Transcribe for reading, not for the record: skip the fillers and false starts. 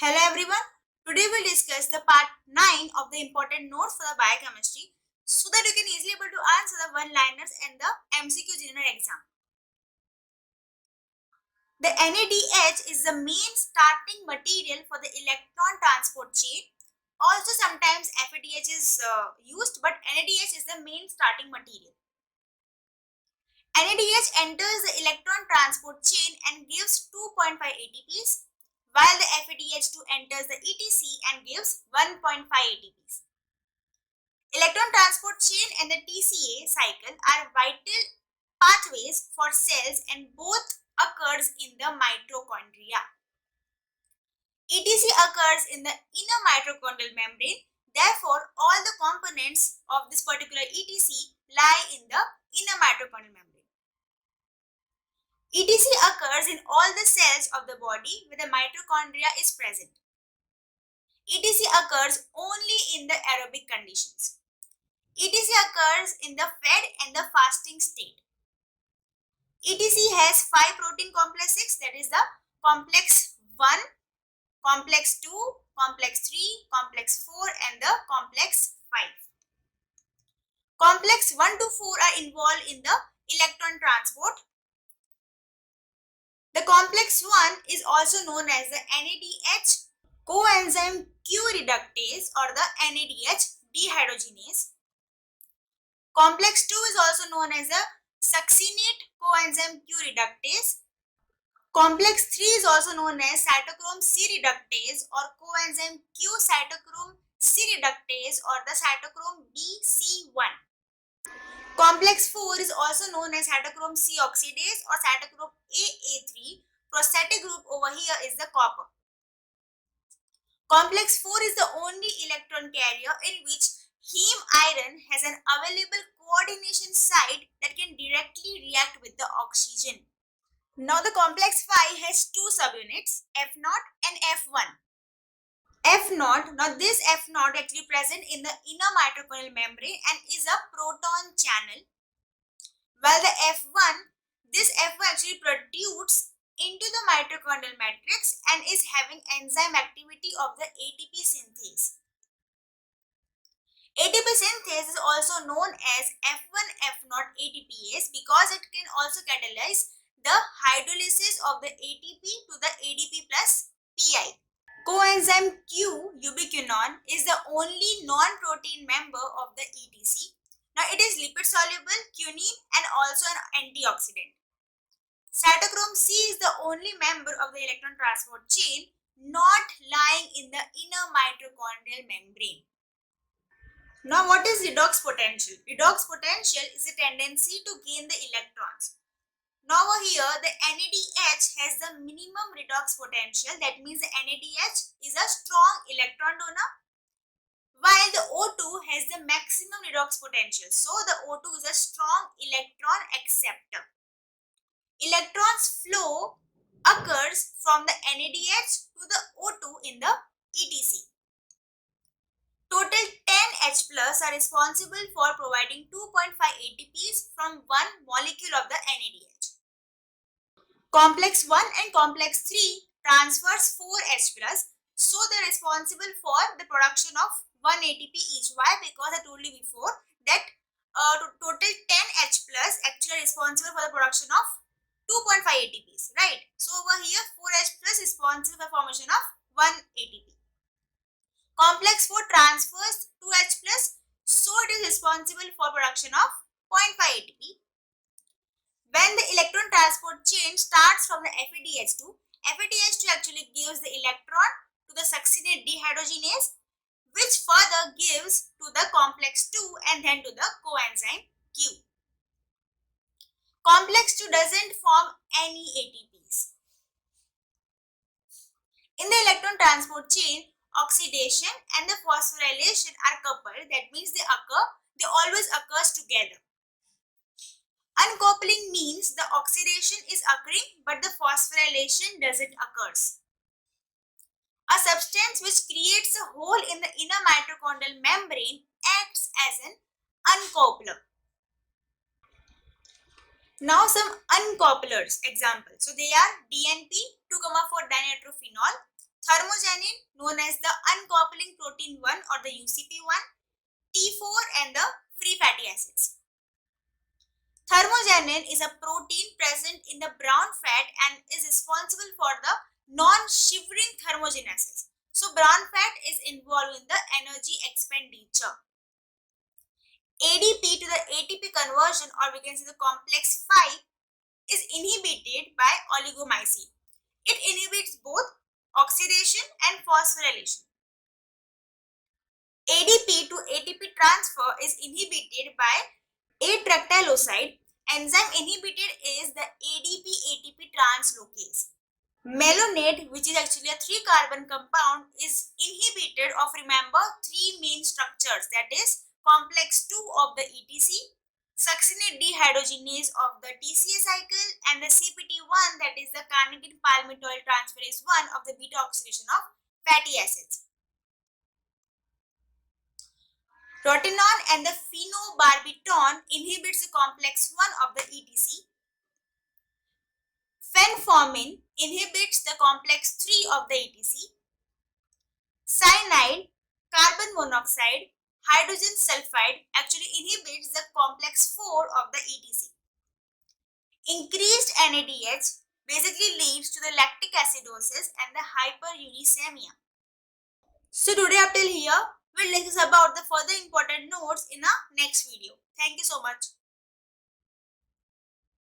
Hello everyone. Today we'll discuss the part 9 of the important notes for the biochemistry so that you can easily able to answer the one-liners and the MCQ general exam. The NADH is the main starting material for the electron transport chain. Also sometimes FADH is used, but NADH is the main starting material. NADH enters the electron transport chain and gives 2.5 ATPs, while the FADH2 enters the ETC and gives 1.5 ATPs. Electron transport chain and the TCA cycle are vital pathways for cells and both occurs in the mitochondria. ETC occurs in the inner mitochondrial membrane. Therefore, all the components of this particular ETC lie in the inner mitochondrial membrane. ETC occurs in all the cells of the body where the mitochondria is present. ETC occurs only in the aerobic conditions. ETC occurs in the fed and the fasting state. ETC has 5 protein complexes, that is the complex 1, complex 2, complex 3, complex 4 and the complex 5. Complex 1 to 4 are involved in the electron transport. The complex 1 is also known as the NADH coenzyme Q reductase or the NADH dehydrogenase. Complex 2 is also known as the succinate coenzyme Q reductase. Complex 3 is also known as cytochrome C reductase or coenzyme Q cytochrome C reductase or the cytochrome BC1. Complex 4 is also known as cytochrome C oxidase or cytochrome AA3. Prosthetic group over here is the copper. Complex 4 is the only electron carrier in which heme iron has an available coordination site that can directly react with the oxygen. Now the complex 5 has two subunits, F0 and F1. F0, now this F0 actually present in the inner mitochondrial membrane and is a proton channel, while the F1, this F1 actually protrudes into the mitochondrial matrix and is having enzyme activity of the ATP synthase. ATP synthase is also known as F1F0 ATPase because it can also catalyze the hydrolysis of the ATP to the ADP plus PI. Coenzyme Q ubiquinone is the only non-protein member of the ETC. Now it is lipid soluble, quinine and also an antioxidant. Cytochrome C is the only member of the electron transport chain not lying in the inner mitochondrial membrane. Now what is redox potential? Redox potential is a tendency to gain the electrons. Now over here the NADH has the minimum redox potential, that means the NADH is a strong electron donor, while the O2 has the maximum redox potential. So the O2 is a strong electron acceptor. Electrons flow occurs from the NADH to the O2 in the ETC. Total 10 H plus are responsible for providing 2.5 ATPs from one molecule of the NADH. Complex 1 and complex 3 transfers 4 H plus, so they are responsible for the production of 1 ATP each. Why? Because I told you before that total 10 H plus actually responsible for the production of 2.5 ATPs, right? So over here 4 H plus is responsible for formation of 1 ATP. Complex 4 transfers 2 H plus, so it is responsible for production of 0.5 ATP. When the electron transport chain starts from the FADH2, FADH2 actually gives the electron to the succinate dehydrogenase, which further gives to the complex 2 and then to the coenzyme Q. Complex 2 doesn't form any ATPs. In the electron transport chain, oxidation and the phosphorylation are coupled. That means they always occurs together. Uncoupling means the oxidation is occurring but the phosphorylation doesn't occurs. A substance which creates a hole in the inner mitochondrial membrane acts as an uncoupler. Now some uncouplers examples. So they are DNP 2,4-dinitrophenol, thermogenin known as the uncoupling protein 1 or the UCP1, T4 and the free fatty acids. Thermogenin is a protein present in the brown fat and is responsible for the non-shivering thermogenesis. So brown fat is involved in the energy expenditure. ADP to the ATP conversion, or we can say the complex 5, is inhibited by oligomycin. It inhibits both oxidation and phosphorylation. ADP to ATP transfer is inhibited by atractyloside. Enzyme inhibited is the ADP-ATP translocase. Malonate, which is actually a 3-carbon compound, is inhibited of, remember, 3 main structures, that is complex 2 of the ETC, succinate dehydrogenase of the TCA cycle, and the CPT1, that is the carnitine palmitoyl transferase 1 of the beta oxidation of fatty acids. Rotenone and the phenobarbital inhibits the complex 1 of the ETC. Fenformin inhibits the complex 3 of the ETC. Cyanide, carbon monoxide, hydrogen sulfide actually inhibits the complex 4 of the ETC. Increased NADH basically leads to the lactic acidosis and the hyperuricemia. So today up till here, we'll discuss about the further important notes in our next video. Thank you so much.